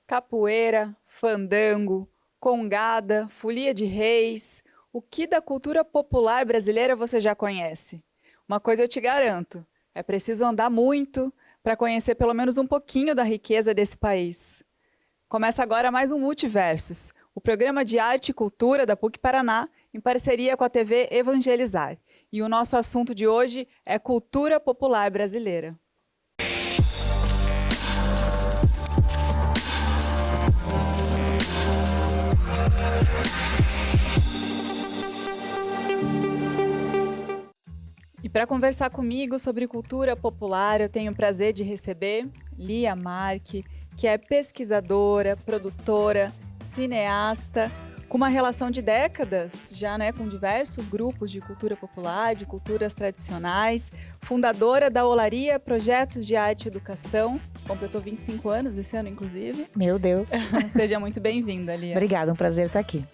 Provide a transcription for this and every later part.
Capoeira, fandango, congada, folia de reis. O que da cultura popular brasileira você já conhece? Uma coisa eu te garanto: é preciso andar muito para conhecer pelo menos um pouquinho da riqueza desse país. Começa agora mais um Multiversos, o programa de arte e cultura da PUC Paraná, em parceria com a TV Evangelizar. E o nosso assunto de hoje é cultura popular brasileira. E para conversar comigo sobre cultura popular, eu tenho o prazer de receber Lia Marque, que é pesquisadora, produtora, cineasta, com uma relação de décadas já, né, com diversos grupos de cultura popular, de culturas tradicionais, fundadora da Olaria Projetos de Arte e Educação, completou 25 anos esse ano, inclusive. Meu Deus. Seja muito bem-vinda, Lia. Obrigada, um prazer estar aqui.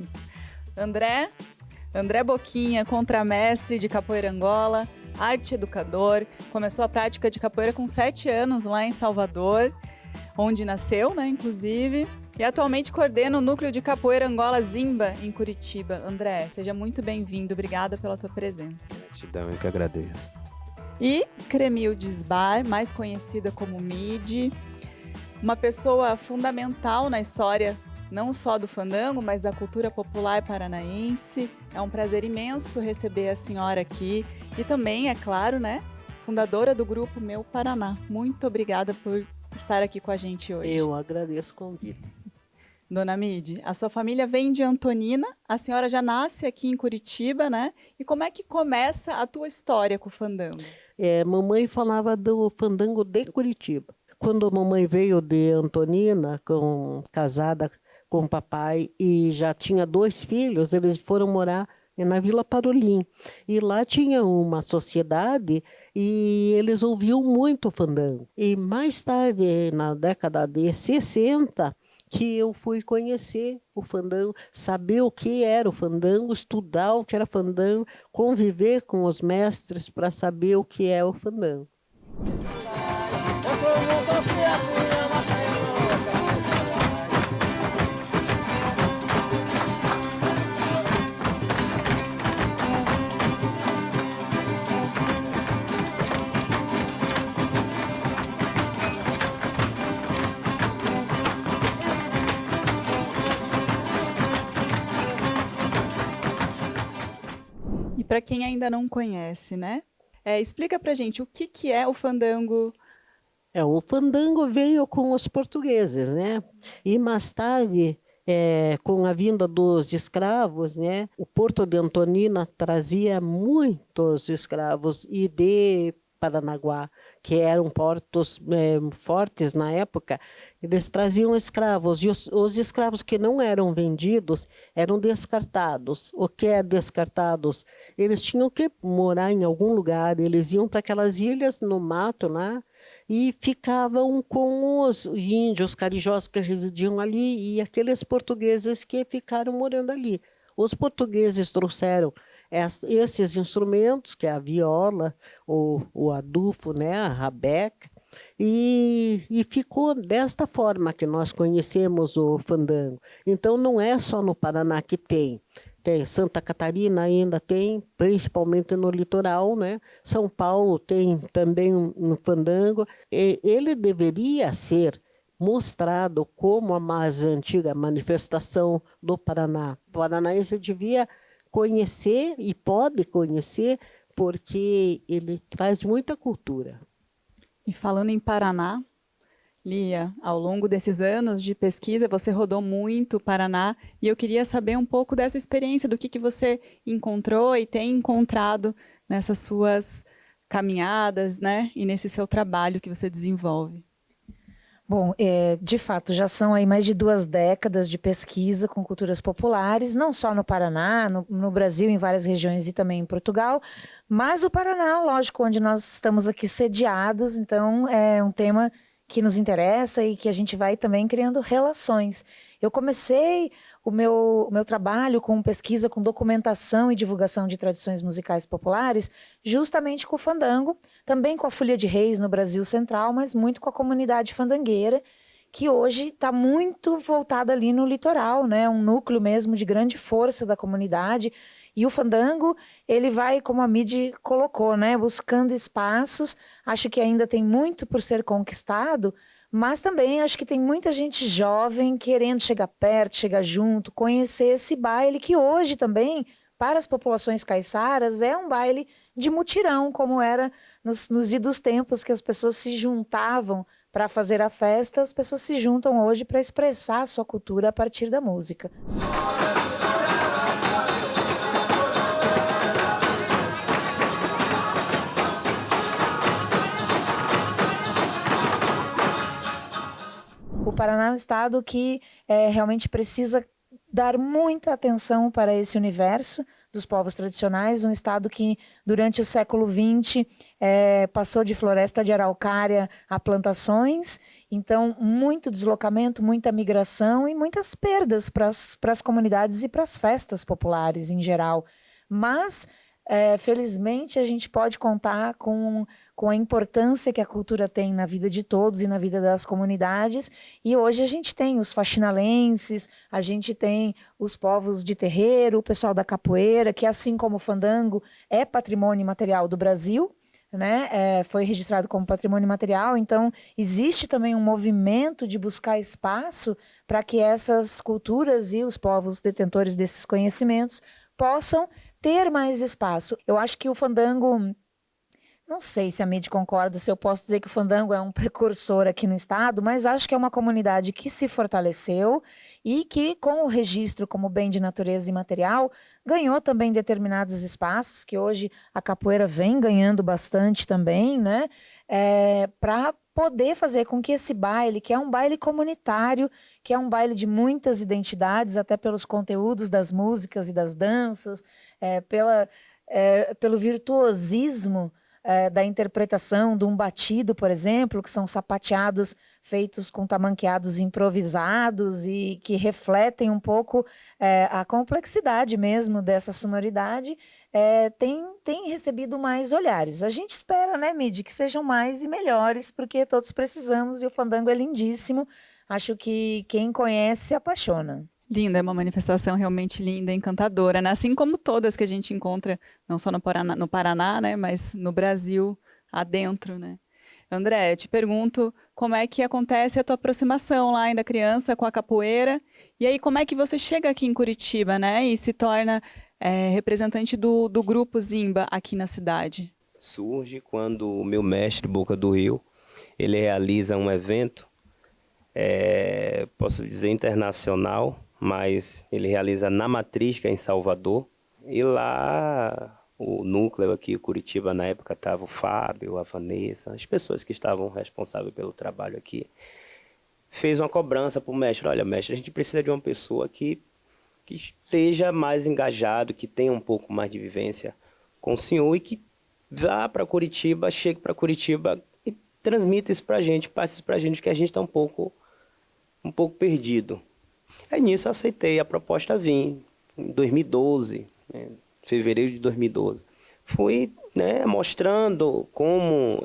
André Boquinha, contramestre de capoeira Angola, arte educador, começou a prática de capoeira com 7 anos lá em Salvador, onde nasceu, né, inclusive, e atualmente coordena o núcleo de capoeira Angola Zimba, em Curitiba. André, seja muito bem-vindo, obrigada pela tua presença. Gratidão, eu que agradeço. E Cremildes Bar, mais conhecida como Midi, uma pessoa fundamental na história não só do fandango, mas da cultura popular paranaense. É um prazer imenso receber a senhora aqui e também, é claro, né, fundadora do grupo Meu Paraná. Muito obrigada por estar aqui com a gente hoje. Eu agradeço o convite. Dona Midi, a sua família vem de Antonina, a senhora já nasce aqui em Curitiba, né? E como é que começa a tua história com o fandango? Mamãe falava do fandango de Curitiba. Quando a mamãe veio de Antonina, casada com o papai, e já tinha 2 filhos, eles foram morar na Vila Parolim. E lá tinha uma sociedade e eles ouviam muito fandango. E mais tarde, na década de 60, que eu fui conhecer o fandango, saber o que era o fandango, estudar o que era fandango, conviver com os mestres para saber o que é o fandango. E para quem ainda não conhece, né? Explica pra gente o que é o fandango. O fandango veio com os portugueses, né? E mais tarde, com a vinda dos escravos, né? O Porto de Antonina trazia muitos escravos e de Paranaguá, que eram portos fortes na época, eles traziam escravos, e os escravos que não eram vendidos eram descartados. O que é descartados? Eles tinham que morar em algum lugar, eles iam para aquelas ilhas no mato lá, e ficavam com os índios carijós que residiam ali e aqueles portugueses que ficaram morando ali. Os portugueses trouxeram esses instrumentos, que é a viola, o adufo, né, a rabeca, e ficou desta forma que nós conhecemos o fandango. Então não é só no Paraná que tem. Tem Santa Catarina ainda tem, principalmente no litoral, né? São Paulo tem também um fandango. Ele deveria ser mostrado como a mais antiga manifestação do Paraná. O paranaense devia conhecer e pode conhecer porque ele traz muita cultura. E falando em Paraná, Lia, ao longo desses anos de pesquisa, você rodou muito o Paraná e eu queria saber um pouco dessa experiência, do que você encontrou e tem encontrado nessas suas caminhadas, né? E nesse seu trabalho que você desenvolve. Bom, de fato, já são aí mais de 2 décadas de pesquisa com culturas populares, não só no Paraná, no Brasil, em várias regiões e também em Portugal, mas o Paraná, lógico, onde nós estamos aqui sediados, então é um tema que nos interessa e que a gente vai também criando relações. Eu comecei o meu trabalho com pesquisa, com documentação e divulgação de tradições musicais populares, justamente com o fandango, também com a Folia de Reis no Brasil Central, mas muito com a comunidade fandangueira, que hoje está muito voltada ali no litoral, né? Um núcleo mesmo de grande força da comunidade. E o fandango, ele vai, como a Midi colocou, né? Buscando espaços. Acho que ainda tem muito por ser conquistado, mas também acho que tem muita gente jovem querendo chegar perto, chegar junto, conhecer esse baile que hoje também, para as populações caiçaras, é um baile de mutirão, como era nos idos tempos que as pessoas se juntavam para fazer a festa, as pessoas se juntam hoje para expressar a sua cultura a partir da música. O Paraná é um estado que realmente precisa dar muita atenção para esse universo dos povos tradicionais, um estado que durante o século XX passou de floresta de araucária a plantações, então muito deslocamento, muita migração e muitas perdas para as comunidades e para as festas populares em geral. Mas, felizmente, a gente pode contar com a importância que a cultura tem na vida de todos e na vida das comunidades. E hoje a gente tem os faxinalenses, a gente tem os povos de terreiro, o pessoal da capoeira, que assim como o fandango é patrimônio material do Brasil, né? Foi registrado como patrimônio material, então existe também um movimento de buscar espaço para que essas culturas e os povos detentores desses conhecimentos possam ter mais espaço. Eu acho que o fandango, não sei se a Midi concorda, se eu posso dizer que o fandango é um precursor aqui no estado, mas acho que é uma comunidade que se fortaleceu e que, com o registro como bem de natureza imaterial, ganhou também determinados espaços, que hoje a capoeira vem ganhando bastante também, né? Para poder fazer com que esse baile, que é um baile comunitário, que é um baile de muitas identidades, até pelos conteúdos das músicas e das danças, pelo virtuosismo da interpretação de um batido, por exemplo, que são sapateados feitos com tamanqueados improvisados e que refletem um pouco a complexidade mesmo dessa sonoridade, tem recebido mais olhares. A gente espera, né, Midi, que sejam mais e melhores, porque todos precisamos e o fandango é lindíssimo. Acho que quem conhece se apaixona. Linda, é uma manifestação realmente linda, encantadora, né? Assim como todas que a gente encontra, não só no Paraná, né? Mas no Brasil, adentro, né? André, eu te pergunto como é que acontece a tua aproximação lá ainda criança com a capoeira, e aí como é que você chega aqui em Curitiba, né? E se torna representante do grupo Zimba aqui na cidade? Surge quando o meu mestre, Boca do Rio, ele realiza um evento, posso dizer internacional, mas ele realiza na Matriz, que é em Salvador. E lá, o núcleo aqui, Curitiba, na época, estava o Fábio, a Vanessa, as pessoas que estavam responsáveis pelo trabalho aqui. Fez uma cobrança para o mestre. Olha, mestre, a gente precisa de uma pessoa que esteja mais engajado, que tenha um pouco mais de vivência com o senhor e que vá para Curitiba, chegue para Curitiba e transmita isso para a gente, passe isso para a gente, que a gente está um pouco perdido. Aí nisso eu aceitei a proposta vir em 2012, né, fevereiro de 2012. Fui, né, mostrando como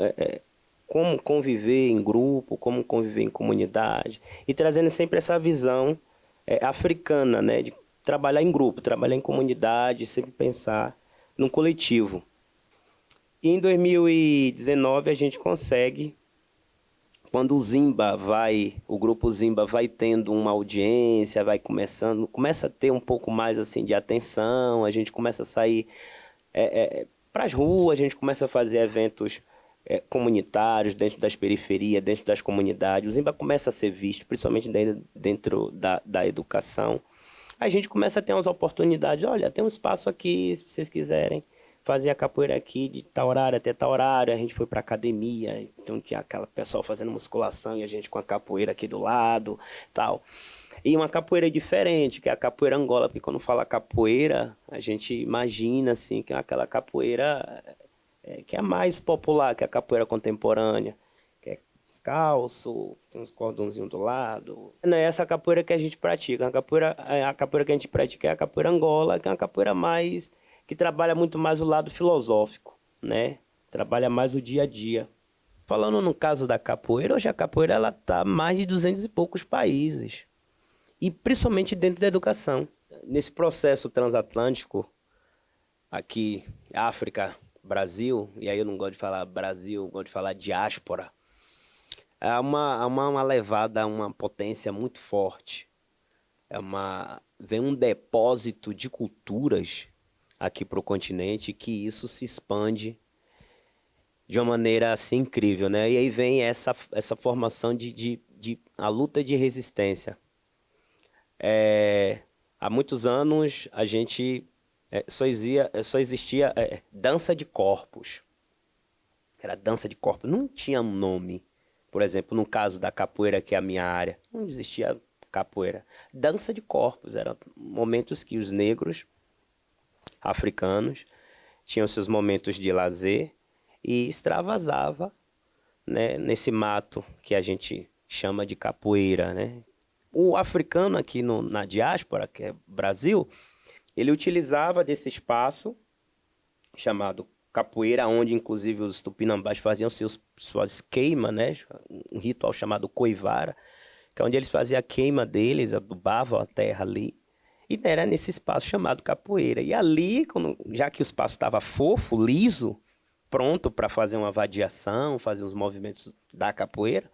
conviver em grupo, como conviver em comunidade e trazendo sempre essa visão africana, né, de trabalhar em grupo, trabalhar em comunidade, sempre pensar no coletivo. E em 2019 a gente consegue, quando o grupo Zimba vai tendo uma audiência, começa a ter um pouco mais assim de atenção, a gente começa a sair para as ruas, a gente começa a fazer eventos comunitários dentro das periferias, dentro das comunidades. O Zimba começa a ser visto, principalmente dentro da educação. A gente começa a ter umas oportunidades, olha, tem um espaço aqui, se vocês quiserem fazer a capoeira aqui de tal horário até tal horário. A gente foi para academia, então tinha aquela pessoal fazendo musculação e a gente com a capoeira aqui do lado, tal. E uma capoeira diferente, que é a capoeira Angola, porque quando fala capoeira, a gente imagina assim, que é aquela capoeira que é a mais popular, que é a capoeira contemporânea, que é descalço, tem uns cordãozinhos do lado. Não é essa capoeira que a gente pratica. A capoeira que a gente pratica é a capoeira Angola, que é uma capoeira que trabalha muito mais o lado filosófico, né? Trabalha mais o dia a dia. Falando no caso da capoeira, hoje a capoeira ela está em mais de 200 e poucos países. E principalmente dentro da educação. Nesse processo transatlântico, aqui, África, Brasil, e aí eu não gosto de falar Brasil, eu gosto de falar diáspora, há uma levada, uma potência muito forte. Vem um depósito de culturas aqui para o continente que isso se expande de uma maneira assim incrível, né? E aí vem essa formação de a luta de resistência. Há muitos anos a gente só existia dança de corpos. Era dança de corpos, não tinha um nome. Por exemplo, no caso da capoeira, que é a minha área, não existia capoeira. Dança de corpos, eram momentos que os negros africanos tinham seus momentos de lazer e extravasava, né, nesse mato que a gente chama de capoeira, né? O africano aqui na diáspora, que é Brasil, ele utilizava desse espaço chamado capoeira, onde inclusive os tupinambás faziam suas queimas, né? Um ritual chamado coivara, que é onde eles faziam a queima deles, adubavam a terra ali. E era nesse espaço chamado capoeira. E ali, já que o espaço estava fofo, liso, pronto para fazer uma vadiação, fazer os movimentos da capoeira,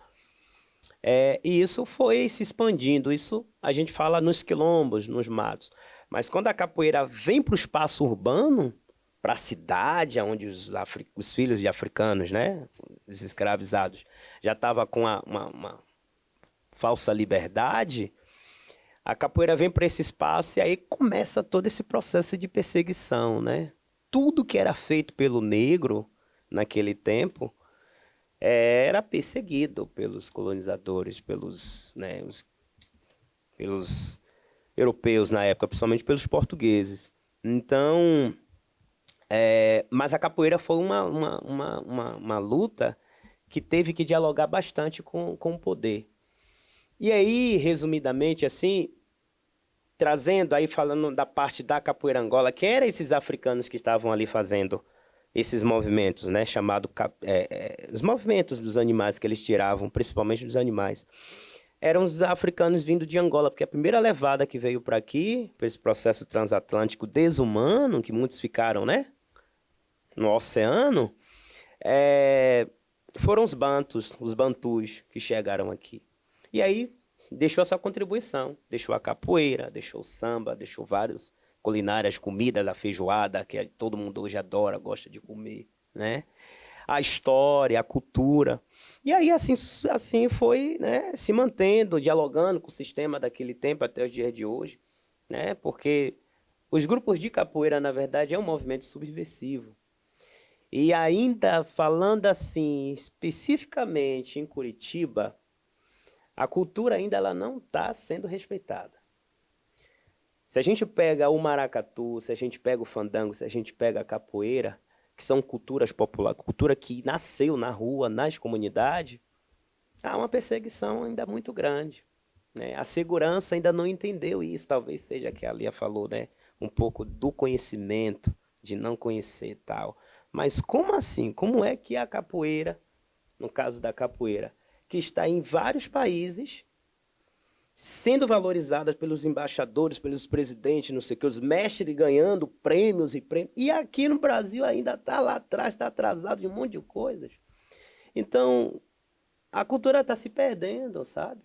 e isso foi se expandindo. Isso a gente fala nos quilombos, nos matos. Mas quando a capoeira vem para o espaço urbano, para a cidade, onde os filhos de africanos, né, os escravizados, já estavam com uma falsa liberdade, a capoeira vem para esse espaço e aí começa todo esse processo de perseguição, né? Tudo que era feito pelo negro naquele tempo era perseguido pelos colonizadores, pelos europeus na época, principalmente pelos portugueses. Então, mas a capoeira foi uma luta que teve que dialogar bastante com o poder. E aí, resumidamente, assim, trazendo aí, falando da parte da capoeira Angola, quem eram esses africanos que estavam ali fazendo esses movimentos, né, os movimentos dos animais que eles tiravam, principalmente dos animais, eram os africanos vindo de Angola, porque a primeira levada que veio para aqui, para esse processo transatlântico desumano, que muitos ficaram, né, no oceano, foram os bantus que chegaram aqui. E aí deixou a sua contribuição, deixou a capoeira, deixou o samba, deixou várias culinárias, comidas, a feijoada, que todo mundo hoje adora, gosta de comer, né? A história, a cultura. E aí assim foi, né, se mantendo, dialogando com o sistema daquele tempo até os dias de hoje, né? Porque os grupos de capoeira, na verdade, é um movimento subversivo. E ainda falando assim, especificamente em Curitiba, a cultura ainda ela não está sendo respeitada. Se a gente pega o maracatu, se a gente pega o fandango, se a gente pega a capoeira, que são culturas populares, cultura que nasceu na rua, nas comunidades, há uma perseguição ainda muito grande, né? A segurança ainda não entendeu isso, talvez seja que a Lia falou, né? Um pouco do conhecimento, de não conhecer e tal. Mas como assim? Como é que a capoeira, no caso da capoeira, que está em vários países, sendo valorizada pelos embaixadores, pelos presidentes, não sei o que, os mestres ganhando prêmios, e aqui no Brasil ainda está lá atrás, está atrasado de um monte de coisas. Então, a cultura está se perdendo, sabe?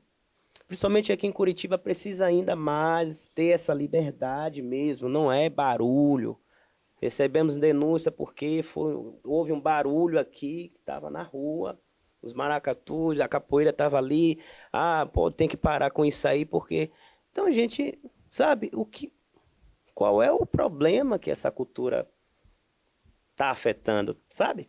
Principalmente aqui em Curitiba, precisa ainda mais ter essa liberdade mesmo, não é barulho. Recebemos denúncia porque houve um barulho aqui, que estava na rua, os maracatus, a capoeira estava ali, tem que parar com isso aí, porque... Então, a gente sabe qual é o problema que essa cultura está afetando, sabe?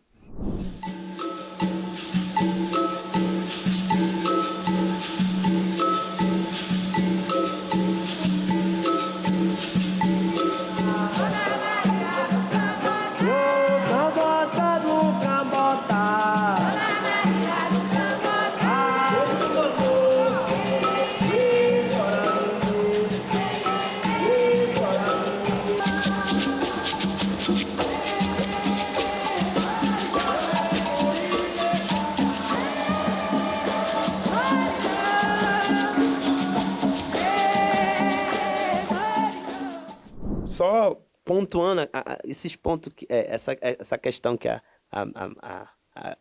só pontuando esses pontos, essa questão que a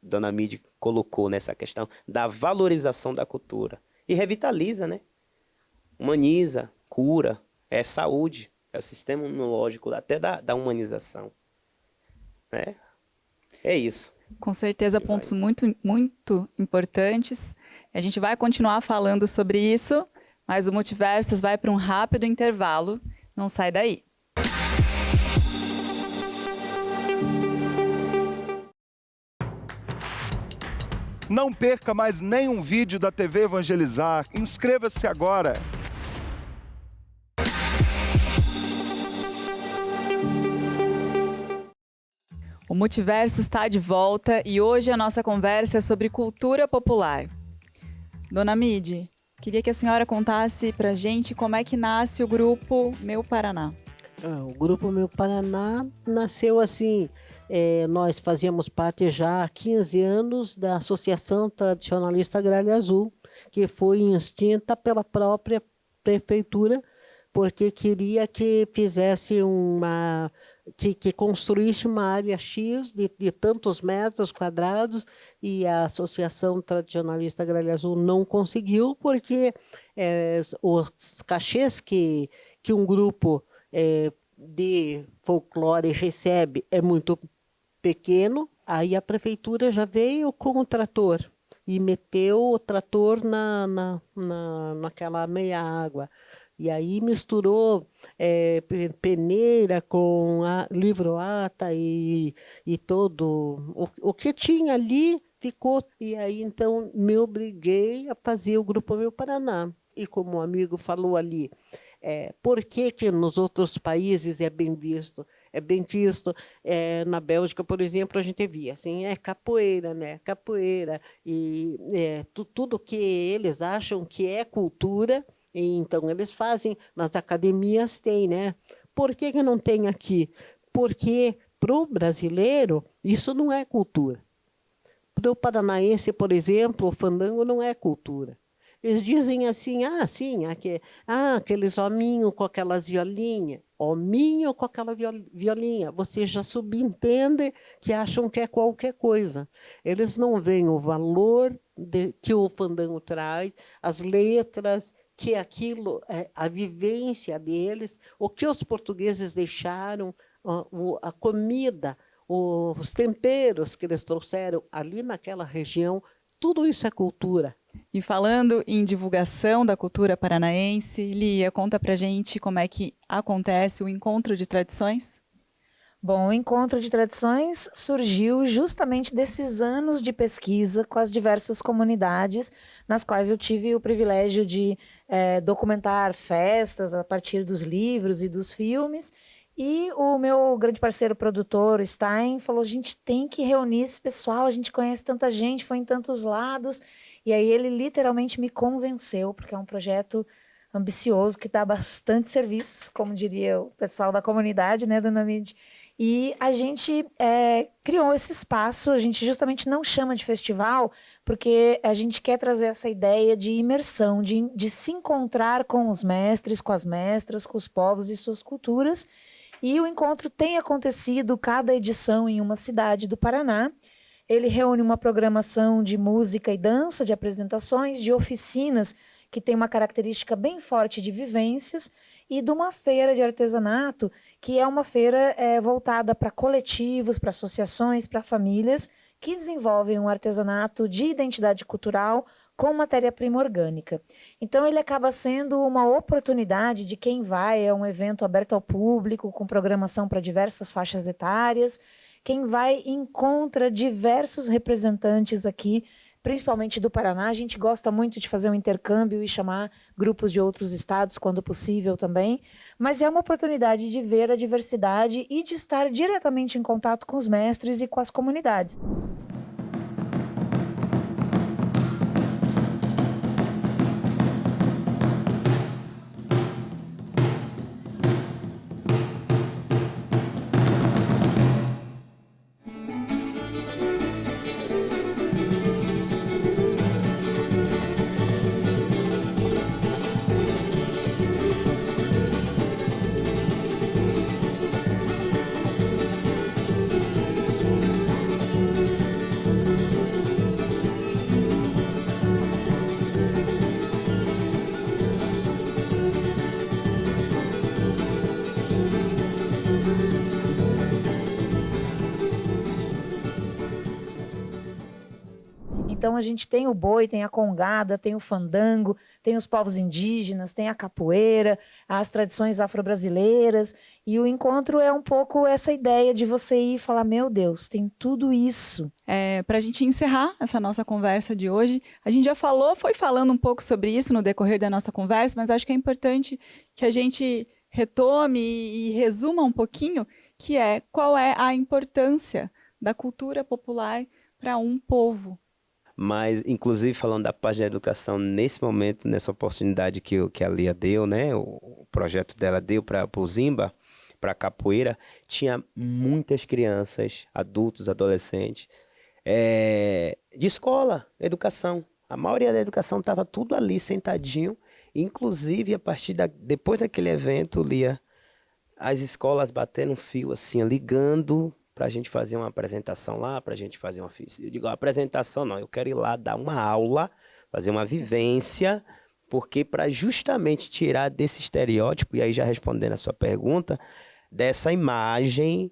dona Mide colocou nessa questão da valorização da cultura. E revitaliza, né? Humaniza, cura, é saúde, é o sistema imunológico até da humanização. Né? É isso. Com certeza, pontos muito, muito importantes. A gente vai continuar falando sobre isso, mas o Multiversos vai para um rápido intervalo. Não sai daí. Não perca mais nenhum vídeo da TV Evangelizar. Inscreva-se agora. O Multiverso está de volta e hoje a nossa conversa é sobre cultura popular. Dona Mide, queria que a senhora contasse pra gente como é que nasce o grupo Meu Paraná. O Grupo Meu Paraná nasceu assim, nós fazíamos parte já há 15 anos da Associação Tradicionalista Gralha Azul, que foi extinta pela própria prefeitura, porque queria que fizesse que construísse uma área X de tantos metros quadrados, e a Associação Tradicionalista Gralha Azul não conseguiu, porque os cachês que um grupo de folclore recebe é muito pequeno. Aí a prefeitura já veio com o trator e meteu o trator naquela meia água. E aí misturou peneira com livro-ata e todo o que tinha ali ficou. E aí então me obriguei a fazer o Grupo Meu Paraná. E como o amigo falou ali, por que nos outros países é bem visto? É bem visto. Na Bélgica, por exemplo, a gente via assim, capoeira, né? Capoeira. E tudo que eles acham que é cultura, e então eles fazem, nas academias tem, né? Por que não tem aqui? Porque para o brasileiro isso não é cultura. Para o paranaense, por exemplo, o fandango não é cultura. Eles dizem assim, sim, aqueles hominhos com aquelas violinhas. Hominho com aquela violinha. Você já subentende que acham que é qualquer coisa. Eles não veem o valor que o fandango traz, as letras, que aquilo, a vivência deles, o que os portugueses deixaram, a comida, os temperos que eles trouxeram ali naquela região, tudo isso é cultura. E falando em divulgação da cultura paranaense, Lia, conta pra gente como é que acontece o Encontro de Tradições? Bom, o Encontro de Tradições surgiu justamente desses anos de pesquisa com as diversas comunidades nas quais eu tive o privilégio de documentar festas a partir dos livros e dos filmes. E o meu grande parceiro produtor, Stein, falou, a gente tem que reunir esse pessoal, a gente conhece tanta gente, foi em tantos lados. E aí ele literalmente me convenceu, porque é um projeto ambicioso que dá bastante serviço, como diria o pessoal da comunidade, né, dona Mide? E a gente criou esse espaço, a gente justamente não chama de festival, porque a gente quer trazer essa ideia de imersão, de se encontrar com os mestres, com as mestras, com os povos e suas culturas. E o encontro tem acontecido cada edição em uma cidade do Paraná. Ele reúne uma programação de música e dança, de apresentações, de oficinas, que tem uma característica bem forte de vivências, e de uma feira de artesanato, que é uma feira voltada para coletivos, para associações, para famílias, que desenvolvem um artesanato de identidade cultural com matéria-prima orgânica. Então, ele acaba sendo uma oportunidade de quem vai, é um evento aberto ao público, com programação para diversas faixas etárias. Quem vai encontra diversos representantes aqui, principalmente do Paraná. A gente gosta muito de fazer um intercâmbio e chamar grupos de outros estados, quando possível também, mas é uma oportunidade de ver a diversidade e de estar diretamente em contato com os mestres e com as comunidades. Então a gente tem o boi, tem a congada, tem o fandango, tem os povos indígenas, tem a capoeira, as tradições afro-brasileiras. E o encontro é um pouco essa ideia de você ir e falar, meu Deus, tem tudo isso. Para a gente encerrar essa nossa conversa de hoje, a gente já foi falando um pouco sobre isso no decorrer da nossa conversa, mas acho que é importante que a gente retome e resuma um pouquinho, que é qual é a importância da cultura popular para um povo. Mas, inclusive, falando da página da educação, nesse momento, nessa oportunidade que a Lia deu, né, o projeto dela deu para o Zimba, para a capoeira, tinha muitas crianças, adultos, adolescentes, de escola, educação. A maioria da educação estava tudo ali, sentadinho. Inclusive, depois daquele evento, Lia, as escolas bateram um fio assim, ligando para a gente fazer uma apresentação lá, para a gente fazer uma... Eu digo, apresentação não, eu quero ir lá dar uma aula, fazer uma vivência, porque para justamente tirar desse estereótipo, e aí já respondendo a sua pergunta, dessa imagem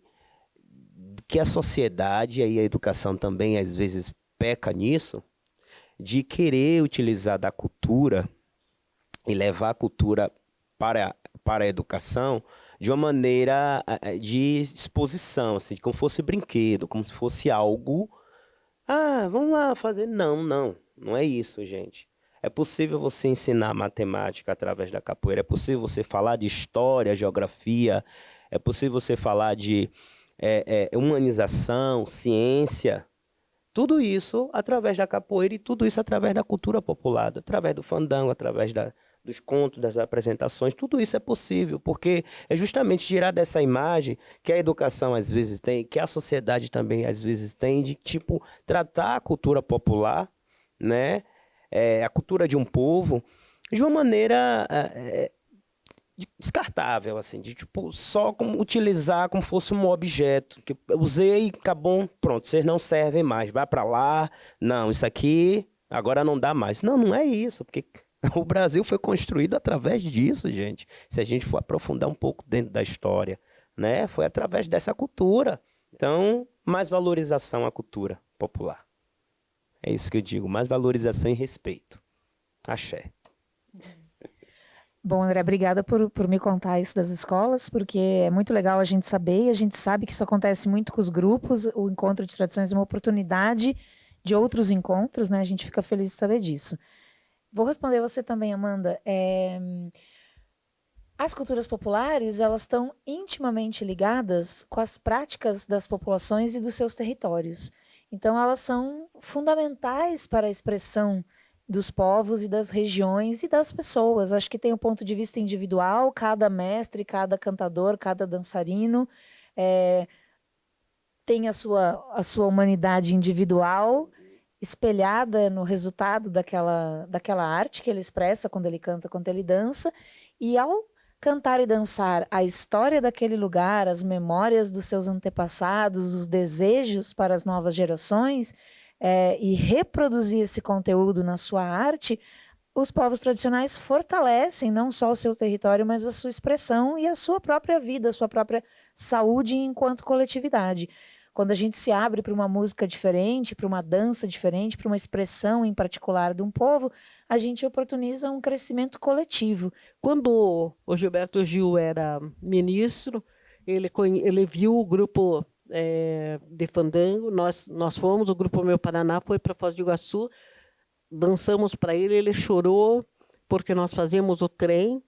que a sociedade, e aí a educação também às vezes peca nisso, de querer utilizar da cultura e levar a cultura para a educação de uma maneira de exposição, assim, como fosse brinquedo, como se fosse algo... vamos lá fazer. Não é isso, gente. É possível você ensinar matemática através da capoeira, é possível você falar de história, geografia, é possível você falar de humanização, ciência, tudo isso através da capoeira e tudo isso através da cultura popular, através do fandango, através dos contos, das apresentações, tudo isso é possível, porque é justamente tirar dessa imagem que a educação às vezes tem, que a sociedade também às vezes tem, de tipo, tratar a cultura popular, né, a cultura de um povo, de uma maneira descartável, assim, de tipo, só como utilizar como fosse um objeto, que eu usei, acabou, pronto, vocês não servem mais, vai para lá, não, isso aqui agora não dá mais. Não é isso, porque o Brasil foi construído através disso, gente. Se a gente for aprofundar um pouco dentro da história, né? Foi através dessa cultura. Então, mais valorização à cultura popular. É isso que eu digo, mais valorização e respeito. Axé. Bom, André, obrigada por me contar isso das escolas, porque é muito legal a gente saber, e a gente sabe que isso acontece muito com os grupos, o encontro de tradições é uma oportunidade de outros encontros, né? A gente fica feliz de saber disso. Vou responder você também, Amanda. As culturas populares, elas estão intimamente ligadas com as práticas das populações e dos seus territórios. Então, elas são fundamentais para a expressão dos povos e das regiões e das pessoas. Acho que tem um ponto de vista individual, cada mestre, cada cantador, cada dançarino tem a sua humanidade individual espelhada no resultado daquela arte que ele expressa quando ele canta, quando ele dança, e ao cantar e dançar a história daquele lugar, as memórias dos seus antepassados, os desejos para as novas gerações, e reproduzir esse conteúdo na sua arte, os povos tradicionais fortalecem não só o seu território, mas a sua expressão e a sua própria vida, a sua própria saúde enquanto coletividade. Quando a gente se abre para uma música diferente, para uma dança diferente, para uma expressão em particular de um povo, a gente oportuniza um crescimento coletivo. Quando o Gilberto Gil era ministro, ele viu o grupo de fandango, nós fomos, o Grupo Meu Paraná foi para Foz do Iguaçu, dançamos para ele chorou, porque nós fazíamos o trem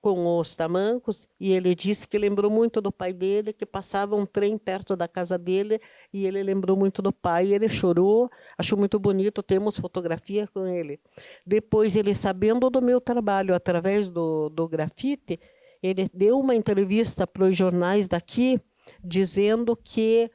com os tamancos, e ele disse que lembrou muito do pai dele, que passava um trem perto da casa dele, e ele lembrou muito do pai, ele chorou, achou muito bonito, temos fotografia com ele. Depois, ele sabendo do meu trabalho através do grafite, ele deu uma entrevista para os jornais daqui, dizendo que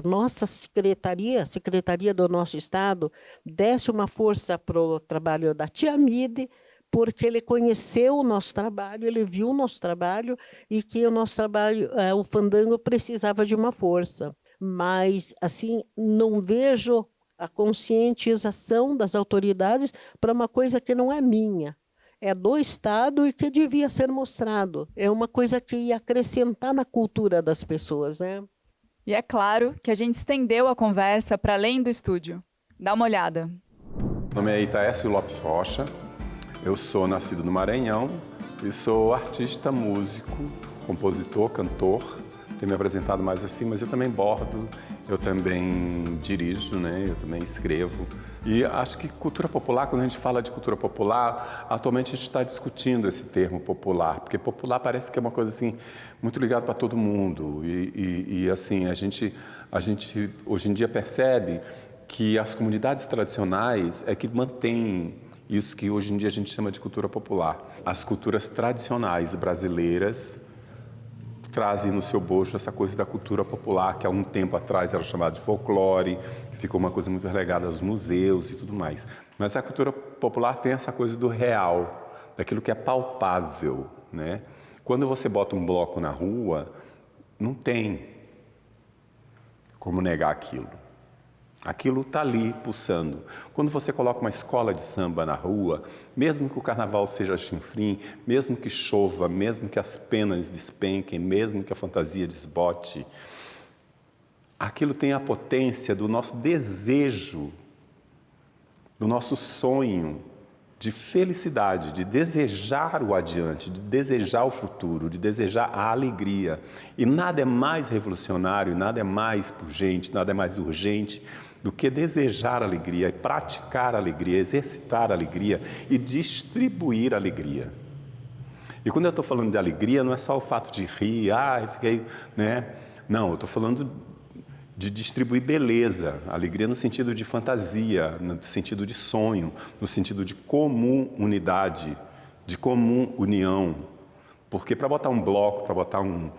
nossa secretaria, a secretaria do nosso estado, desse uma força para o trabalho da Tia Mide, porque ele conheceu o nosso trabalho, ele viu o nosso trabalho e que o nosso trabalho, o fandango precisava de uma força. Mas, assim, não vejo a conscientização das autoridades para uma coisa que não é minha. É do Estado e que devia ser mostrado. É uma coisa que ia acrescentar na cultura das pessoas, né? E é claro que a gente estendeu a conversa para além do estúdio. Dá uma olhada. Meu nome é Itaércio Lopes Rocha, eu sou nascido no Maranhão e sou artista, músico, compositor, cantor. Tenho me apresentado mais assim, mas eu também bordo, eu também dirijo, né? Eu também escrevo. E acho que cultura popular, quando a gente fala de cultura popular, atualmente a gente está discutindo esse termo popular, porque popular parece que é uma coisa assim muito ligada para todo mundo. E assim, a gente hoje em dia percebe que as comunidades tradicionais é que mantêm isso que hoje em dia a gente chama de cultura popular. As culturas tradicionais brasileiras trazem no seu bojo essa coisa da cultura popular, que há um tempo atrás era chamada de folclore, que ficou uma coisa muito relegada aos museus e tudo mais. Mas a cultura popular tem essa coisa do real, daquilo que é palpável, né? Quando você bota um bloco na rua, não tem como negar aquilo. Aquilo está ali, pulsando. Quando você coloca uma escola de samba na rua, mesmo que o carnaval seja chinfrim, mesmo que chova, mesmo que as penas despenquem, mesmo que a fantasia desbote, aquilo tem a potência do nosso desejo, do nosso sonho de felicidade, de desejar o adiante, de desejar o futuro, de desejar a alegria. E nada é mais revolucionário, nada é mais pungente, nada é mais urgente do que desejar alegria e praticar alegria, exercitar alegria e distribuir alegria. E quando eu estou falando de alegria, não é só o fato de rir, eu fiquei, né? Não, eu estou falando de distribuir beleza, alegria no sentido de fantasia, no sentido de sonho, no sentido de comum unidade, de comum união. Porque para botar um bloco, para botar um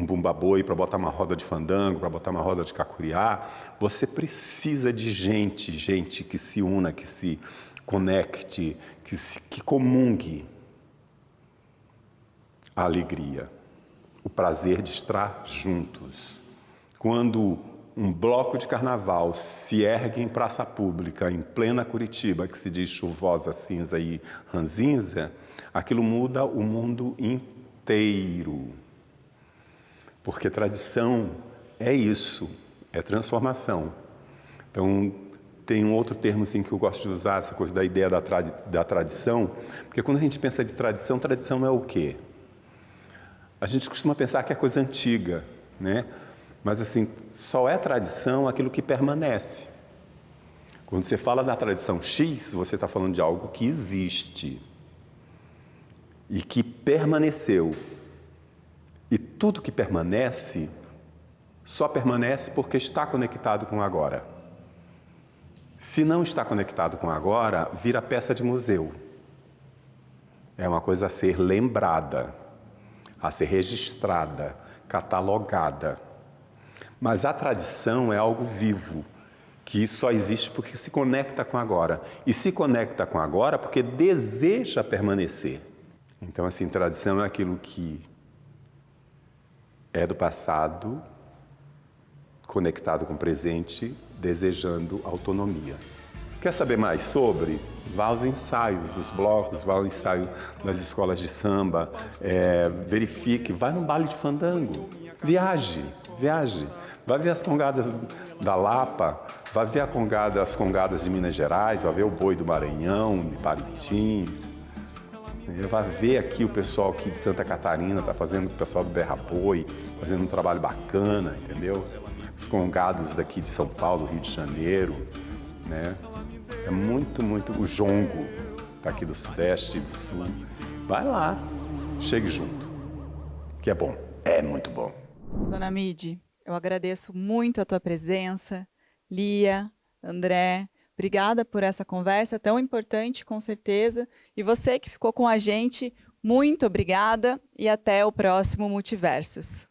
bumba-boi, para botar uma roda de fandango, para botar uma roda de cacuriá, você precisa de gente que se una, que se conecte, que comungue a alegria, o prazer de estar juntos. Quando um bloco de carnaval se ergue em praça pública, em plena Curitiba, que se diz chuvosa, cinza e ranzinza, aquilo muda o mundo inteiro. Porque tradição é isso, é transformação. Então, tem um outro termo assim, que eu gosto de usar, essa coisa da ideia da tradição, porque quando a gente pensa de tradição, tradição é o quê? A gente costuma pensar que é coisa antiga, né? Mas assim, só é tradição aquilo que permanece. Quando você fala da tradição X, você está falando de algo que existe e que permaneceu. E tudo que permanece, só permanece porque está conectado com o agora. Se não está conectado com o agora, vira peça de museu. É uma coisa a ser lembrada, a ser registrada, catalogada. Mas a tradição é algo vivo, que só existe porque se conecta com agora. E se conecta com agora porque deseja permanecer. Então, assim, tradição é aquilo que é do passado, conectado com o presente, desejando autonomia. Quer saber mais sobre? Vá aos ensaios dos blocos, vá ao ensaio das escolas de samba, verifique, vá num baile de fandango, viaje. Vai ver as congadas da Lapa, vai ver as congadas de Minas Gerais, vai ver o boi do Maranhão, de Parintins. Vai ver aqui o pessoal aqui de Santa Catarina, está fazendo o pessoal do Berra Boi, fazendo um trabalho bacana, entendeu? Os congados daqui de São Paulo, Rio de Janeiro, né? É muito, o jongo daqui do Sudeste e do Sul. Vai lá, chegue junto, que é bom, é muito bom. Dona Mide, eu agradeço muito a tua presença. Lia, André, obrigada por essa conversa tão importante, com certeza. E você que ficou com a gente, muito obrigada e até o próximo Multiversos.